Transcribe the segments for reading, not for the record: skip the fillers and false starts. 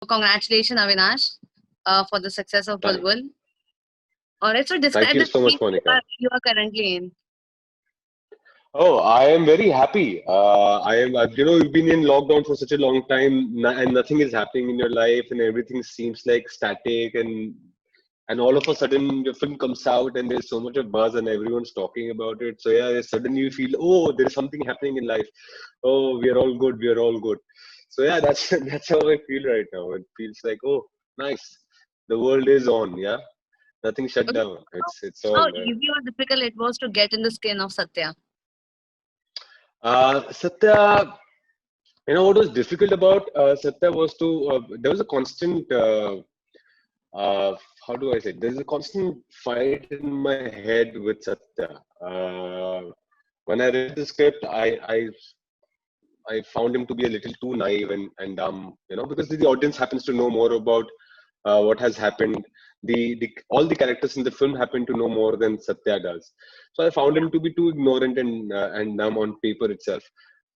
Congratulations, Avinash, for the success of Thank, Bulbul. Alright, so thank describe you the so scene much, Monica. you are currently in. Oh, I am very happy. You've been in lockdown for such a long time, and nothing is happening in your life, and everything seems like static, and all of a sudden your film comes out, and there's so much of buzz, and everyone's talking about it. So yeah, suddenly you feel, oh, there is something happening in life. Oh, we are all good. We are all good. So yeah, that's that's how I feel right now. It feels like, oh, nice. The world is on. Yeah, nothing shut Okay, down. so It's how on. easy or difficult it was to get in the skin of Satya? Satya. You know what was difficult about Satya was there was a constant uh, how do I say there's a constant fight in my head with Satya. When I read the script, I found him to be a little too naive and dumb, because the audience happens to know more about what has happened. The all the characters in the film happen to know more than Satya does. So I found him to be too ignorant and dumb on paper itself.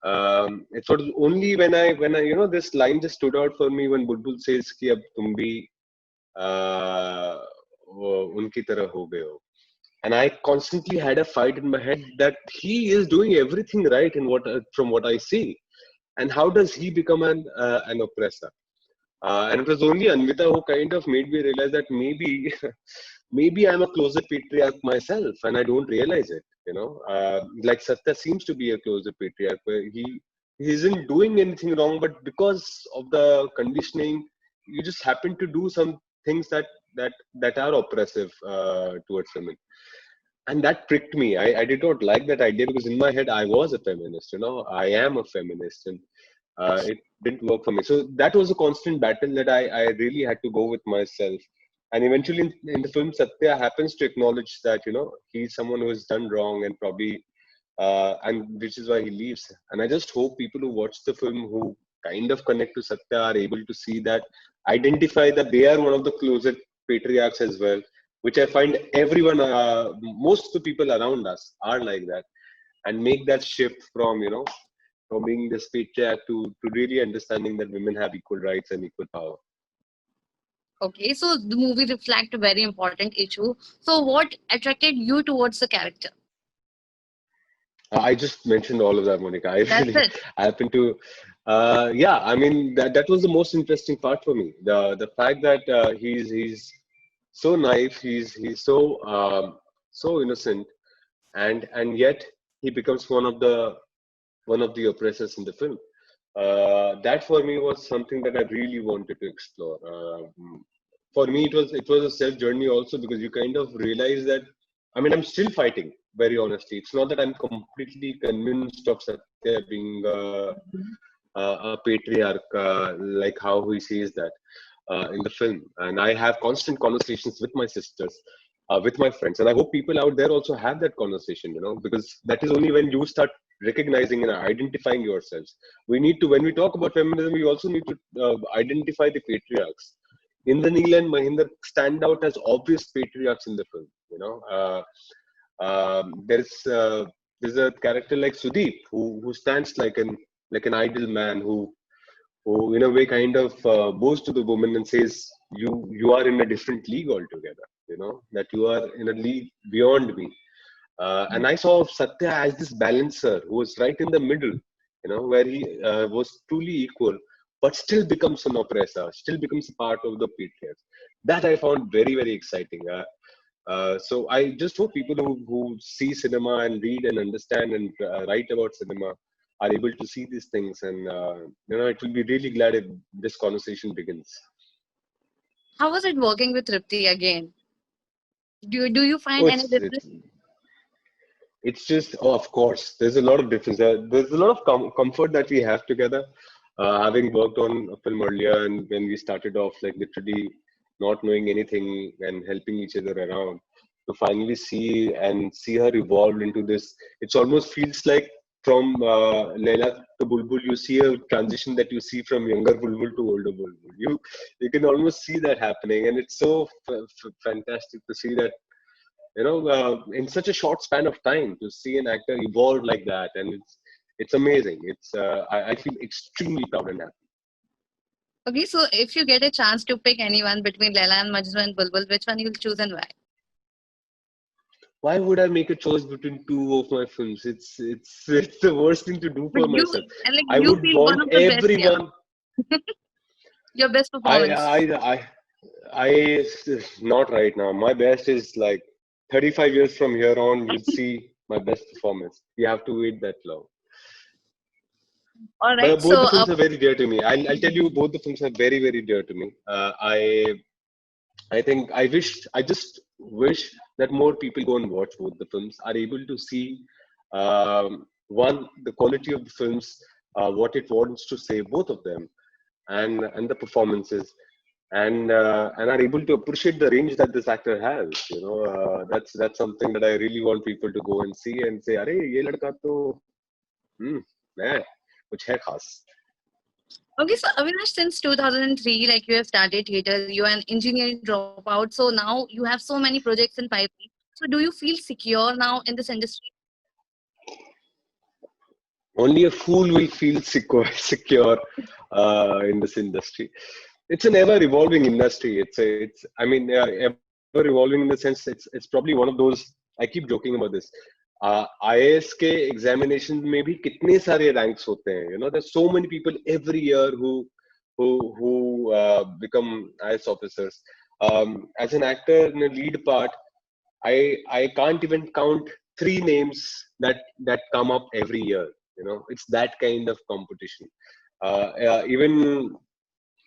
It was only when I this line just stood out for me when Bulbul says कि अब तुम भी उनकी तरह हो गए हो. And I constantly had a fight in my head that he is doing everything right in from what I see, and how does he become an oppressor? And it was only Anvita who kind of made me realize that maybe maybe I'm a closet patriarch myself, and I don't realize it. Like Satya seems to be a closet patriarch, where he isn't doing anything wrong, but because of the conditioning, you just happen to do some things that are oppressive towards women, and that pricked me. I did not like that idea because in my head I was a feminist. I am a feminist, and it didn't work for me. So that was a constant battle that I really had to go with myself. And eventually, in the film, Satya happens to acknowledge that he's someone who has done wrong and probably, and which is why he leaves. And I just hope people who watch the film who kind of connect to Satya are able to see that, identify that they are one of the closet patriarchs as well, which I find everyone, most of the people around us are like that, and make that shift from being this patriarch to really understanding that women have equal rights and equal power. Okay, so the movie reflect a very important issue. So what attracted you towards the character? I just mentioned all of that, Monica. I That's really it. happen to, yeah. I mean, that was the most interesting part for me. The fact that he's so naive, he's so innocent, and yet he becomes one of the oppressors in the film. That for me was something that I really wanted to explore. For me, it was a self journey also, because you kind of realize that. I mean, I'm still fighting. Very honestly, it's not that I'm completely convinced of Satya being a patriarch, like how he sees that in the film. And I have constant conversations with my sisters, with my friends, and I hope people out there also have that conversation. Because that is only when you start recognizing and identifying yourselves. We need to, when we talk about feminism, we also need to identify the patriarchs. Indraneel and Mahinder stand out as obvious patriarchs in the film. There's a character like Sudeep who stands like an ideal man who in a way kind of bows to the woman and says, you are in a different league altogether. That you are in a league beyond me. And I saw Satya as this balancer who was right in the middle, where he was truly equal, but still becomes an oppressor, still becomes a part of the patriarch. That I found very, very exciting. So I just hope people who see cinema and read and understand and write about cinema are able to see these things, and it will be really glad if this conversation begins. How was it working with Tripti again? Do you Oh, find any it's difference? it's it's just, oh, of course, there's a lot of difference. There's a lot of comfort that we have together. Having worked on a film earlier, and when we started off, like literally not knowing anything and helping each other around, to finally see her evolved into this, it almost feels like from Leila to Bulbul, you see a transition that you see from younger Bulbul to older Bulbul. You can almost see that happening, and it's so fantastic to see that, in such a short span of time, to see an actor evolve like that, and it's amazing. I feel extremely proud and happy. Okay, so if you get a chance to pick anyone between Laila and Majnu and Bulbul, which one you'll choose and why? Why would I make a choice between two of my films? It's the worst thing to do But for you myself. and like I you would feel one want of the best, yeah. everyone. Your best I performance. I I I not right now. My best is like 35 years from here on. You'll see my best performance. You have to wait that long. All right, But both so the films are very dear to me. I'll tell you, both the films are very, very dear to me. I think I just wish that more people go and watch both the films, are able to see one, the quality of the films, what it wants to say, both of them, and the performances, and are able to appreciate the range that this actor has. That's something that I really want people to go and see and say, "अरे ये लड़का तो है कुछ है खास." okay, so Avinash, since 2003, like you have started theater, you are an engineering dropout, so now you have so many projects in pipeline. So do you feel secure now in this industry? Only a fool will feel secure, secure in this industry. It's an ever evolving industry. I mean, ever evolving in the sense it's probably one of those. I keep joking about this. IAS के examination में भी कितने सारे ranks होते हैं. There's so many people every year who become IAS officers. As an actor in a lead part, I can't even count three names that come up every year. It's that kind of competition. Even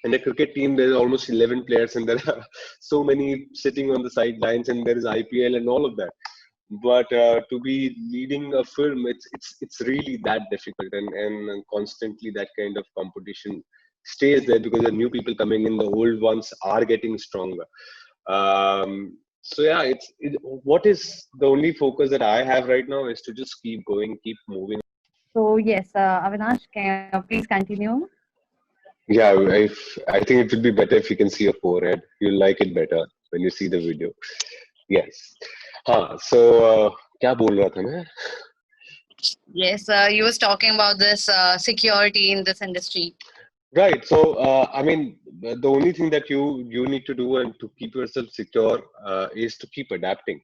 in a cricket team, there's almost 11 players, and there are so many sitting on the sidelines, and there is IPL and all of that. But to be leading a film, it's really that difficult, and constantly that kind of competition stays there because the new people coming in, the old ones are getting stronger. So yeah, what is the only focus that I have right now is to just keep going, keep moving. So yes, Avinash, can please continue? Yeah, if I think it would be better if you can see your forehead. You'll like it better when you see the video. Yes. हाँ, so क्या बोल रहा था मैं? Yes, you was talking about this security in this industry. Right. So, I mean, the only thing that you need to do and to keep yourself secure is to keep adapting.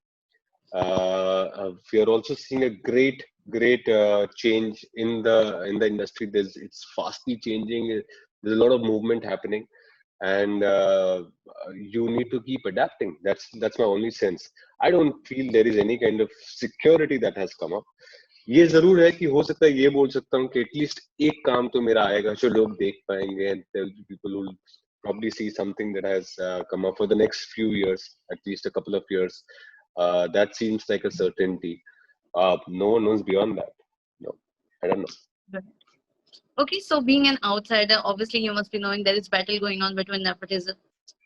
We are also seeing a great change in the industry. It's fastly changing. There's a lot of movement happening, and you need to keep adapting. That's my only sense. I don't feel there is any kind of security that has come up. ये जरूर है कि हो सकता है ये बोल सकता हूँ कि एटलीस्ट एक काम तो मेरा आएगा जो लोग देख पाएंगे and there will be people who will probably see something that has come up for the next few years, at least a couple of years. That seems like a certainty. No one knows beyond that. No, I don't know. Right. Okay, so being an outsider, obviously you must be knowing there is battle going on between nepotism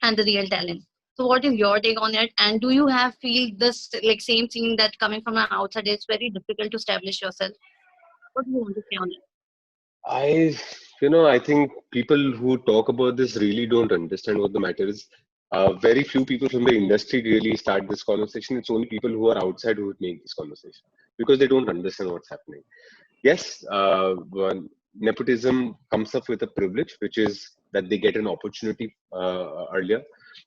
and the real talent. So what is your take on it? And do you have feel this like same thing that coming from an outsider it's very difficult to establish yourself? What do you want to say on it? I, I think people who talk about this really don't understand what the matter is. Very few people from the industry really start this conversation. It's only people who are outside who would make this conversation because they don't understand what's happening. Yes, nepotism comes up with a privilege, which is that they get an opportunity earlier.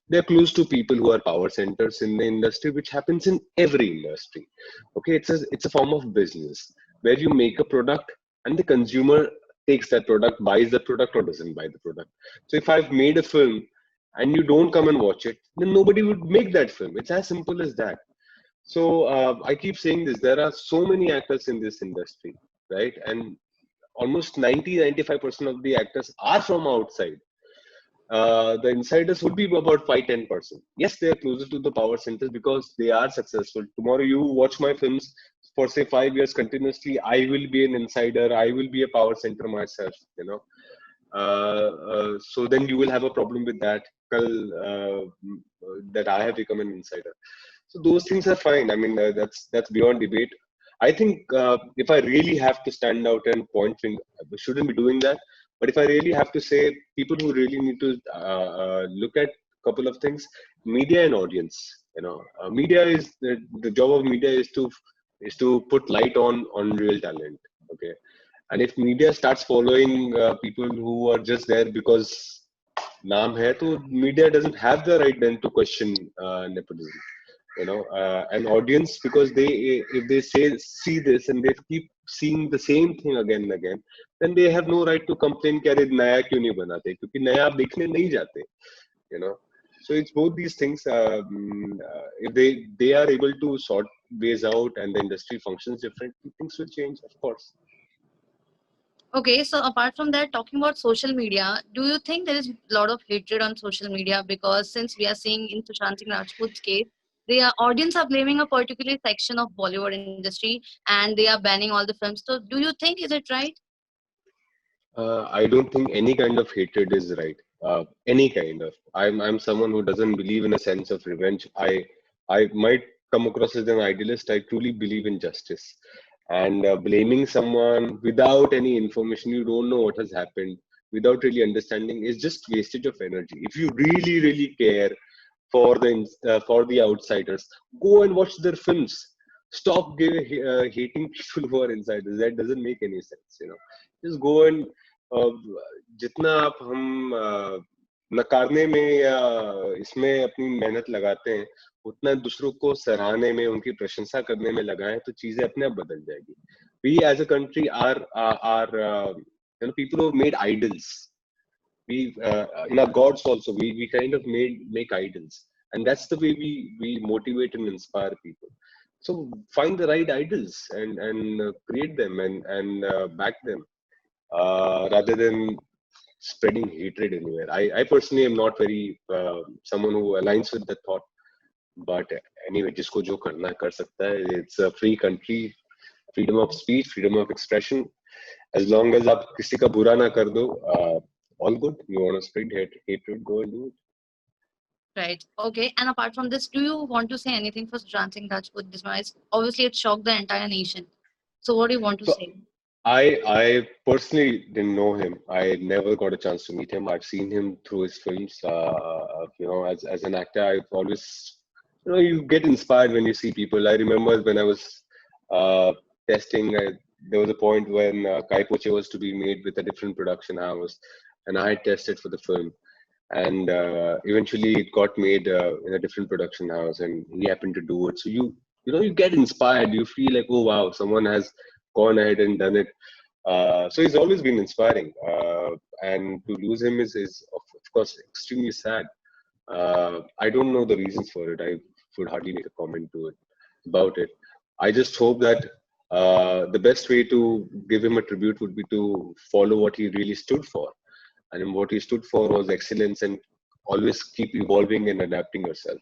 They're close to people who are power centers in the industry, which happens in every industry. Okay, it's a form of business where you make a product and the consumer takes that product, buys the product or doesn't buy the product. So if I've made a film and you don't come and watch it, then nobody would make that film. It's as simple as that. So I keep saying this. There are so many actors in this industry, right? And almost 90-95% of the actors are from outside. The insiders would be about 5-10%. Yes, they are closer to the power centers because they are successful. Tomorrow, you watch my films for say 5 years continuously. I will be an insider. I will be a power center myself. So then you will have a problem with that. That I have become an insider. So those things are fine. I mean, that's beyond debate. I think if I really have to stand out and point finger, I shouldn't be doing that. But if I really have to say, people who really need to look at a couple of things, media and audience. Media is the job of media is to put light on real talent. Okay, and if media starts following people who are just there because naam hai, to media doesn't have the right then to question nepotism. You know, an audience, because they, if they see this and they keep seeing the same thing again and again, then they have no right to complain कि अरे नया क्यों नहीं बनाते, क्योंकि नया आप देखने नहीं जाते. You know, so it's both these things. If they are able to sort ways out and the industry functions differently, things will change, of course. Okay, so apart from that, talking about social media, do you think there is a lot of hatred on social media? Because since we are seeing in Sushant Singh Rajput's case, the audience are blaming a particular section of Bollywood industry and they are banning all the films. So do you think, is it right? I don't think any kind of hatred is right. Any kind of. I'm someone who doesn't believe in a sense of revenge. I might come across as an idealist. I truly believe in justice. And blaming someone without any information, you don't know what has happened, without really understanding, is just wastage of energy. If you really care for the outsiders, go and watch their films. Stop hating people who are insiders. That doesn't make any sense. You know, just go and जितना आप हम नकारने में या इसमें अपनी मेहनत लगाते हैं, उतना दूसरों को सराहने में, उनकी प्रशंसा करने में लगाएं, तो चीजें अपने आप बदल जाएगी. We as a country are you know, people who have made idols. We in our gods also, we kind of make idols, and that's the way we motivate and inspire people. So find the right idols and create them and back them, rather than spreading hatred anywhere. I personally am not very someone who aligns with the thought. But anyway, जिसको जो करना है कर सकता है. It's a free country, freedom of speech, freedom of expression. As long as आप किसी का बुरा ना कर दो, all good. You want to spread hatred, go and do it. Right. Okay. And apart from this, do you want to say anything for Sushant Singh Rajput? This was obviously it shocked the entire nation. So what do you want to So say? I personally didn't know him. I never got a chance to meet him. I've seen him through his films. You know, as an actor, I've always, you know, you get inspired when you see people. I remember when I was testing. There was a point when Kai Poche was to be made with a different production house, and I had tested for the film. And eventually, it got made in a different production house, and he happened to do it. So you know, you get inspired. You feel like, oh wow, someone has gone ahead and done it. So he's always been inspiring, and to lose him is of course extremely sad. I don't know the reasons for it. I would hardly make a comment to it about it. I just hope that the best way to give him a tribute would be to follow what he really stood for, and what he stood for was excellence and always keep evolving and adapting yourself.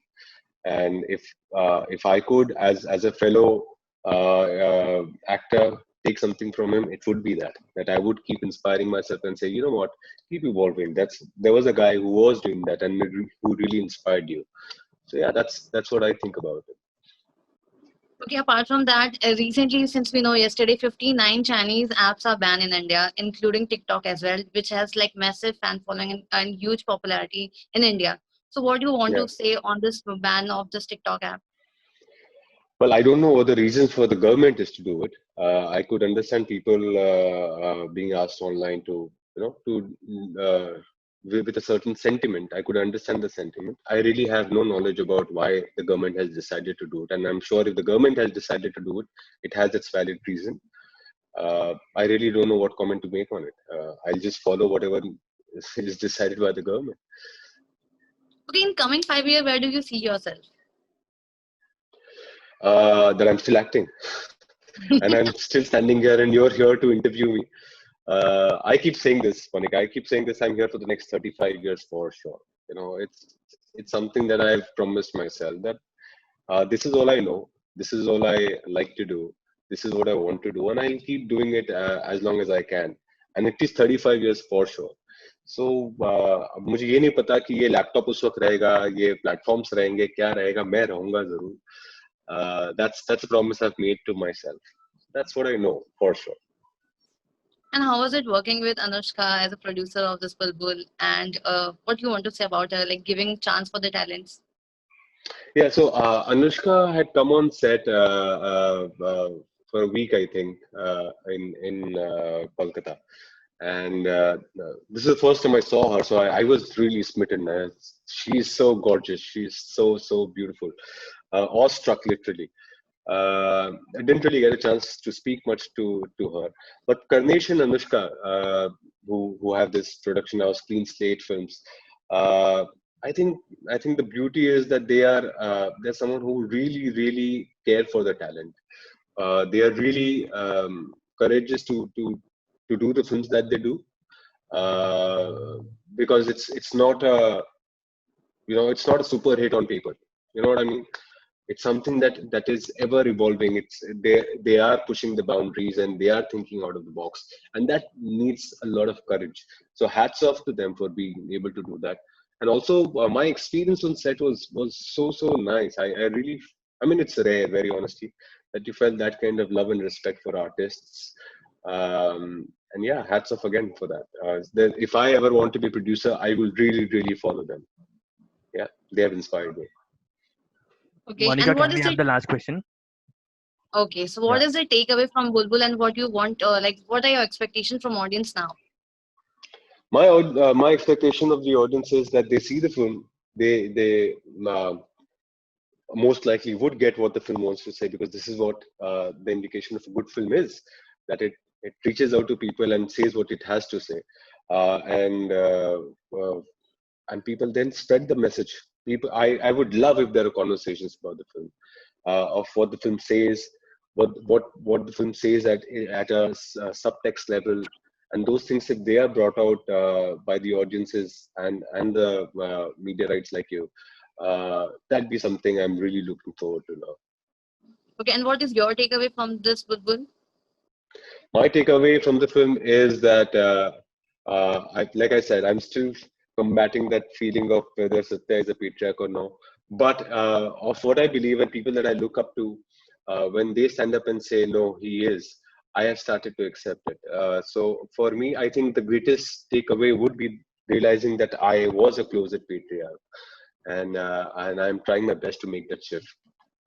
And if I could, as a fellow actor, take something from him, it would be that I would keep inspiring myself and say, you know what, keep evolving. There was a guy who was doing that and who really inspired you. So yeah, that's what I think about it. Okay, apart from that, recently, since we know yesterday, 59 Chinese apps are banned in India, including TikTok as well, which has like massive fan following and huge popularity in India. So, what do you want Yeah. to say on this ban of this TikTok app? Well, I don't know what the reasons for the government is to do it. I could understand people being asked online to, you know, with a certain sentiment. I could understand the sentiment. I really have no knowledge about why the government has decided to do it, and I'm sure if the government has decided to do it, it has its valid reason. I really don't know what comment to make on it. I'll just follow whatever is decided by the government. Okay, in coming 5 years, where do you see yourself? That I'm still acting. And I'm still standing here and you're here to interview me. I keep saying this, Monica. I keep saying this. I'm here for the next 35 years for sure. You know, it's something that I've promised myself that this is all I know. This is all I like to do. This is what I want to do, and I'll keep doing it as long as I can. And it is 35 years for sure. So मुझे ये नहीं पता कि ये laptop उस वक्त रहेगा, ये प्लेटफॉर्म्स रहेंगे, क्या रहेगा, मैं रहूंगा जरूर. That's a promise I've made to myself. That's what I know for sure. And how was it working with Anushka as a producer of this Bulbul? And what do you want to say about her, like giving chance for the talents? Yeah, so Anushka had come on set for a week, I think, in Kolkata, And this is the first time I saw her, so I was really smitten. She's so gorgeous. She's so beautiful. Awestruck, literally. I didn't really get a chance to speak much to her, but Karnesh and Anushka, who have this production house, Clean Slate Films. Uh, I think I think the beauty is that they're someone who really care for the talent. They are really courageous to do the films that they do, uh, because it's not a, it's not a super hit on paper. You know what I mean? It's something that is ever evolving. It's they are pushing the boundaries and they are thinking out of the box, and that needs a lot of courage. So hats off to them for being able to do that. And also, my experience on set was so nice. I really, I mean, it's rare, very honestly, that you felt that kind of love and respect for artists. And yeah, hats off again for that. If I ever want to be a producer, I will really follow them. Yeah, they have inspired me. Okay, Monica, and can what we is have it? the last question? Okay, so what Yeah. is the takeaway from Bulbul and what you want? Like, what are your expectations from audience now? My expectation of the audience is that they see the film, they uh, most likely would get what the film wants to say, because this is what the indication of a good film is, that it reaches out to people and says what it has to say, and uh, and people then spread the message. People, I would love if there are conversations about the film, of what the film says, what the film says at a subtext level, and those things, if they are brought out by the audiences and the media rights like you, that'd be something I'm really looking forward to now. Okay, and what is your takeaway from this Bulbul? My takeaway from the film is that, like I said, I'm still combating that feeling of whether Satya is a patriarch or no. But of what I believe and people that I look up to, when they stand up and say, no, he is, I have started to accept it. So for me, I think the greatest takeaway would be realizing that I was a closet patriarch. And I'm trying my best to make that shift.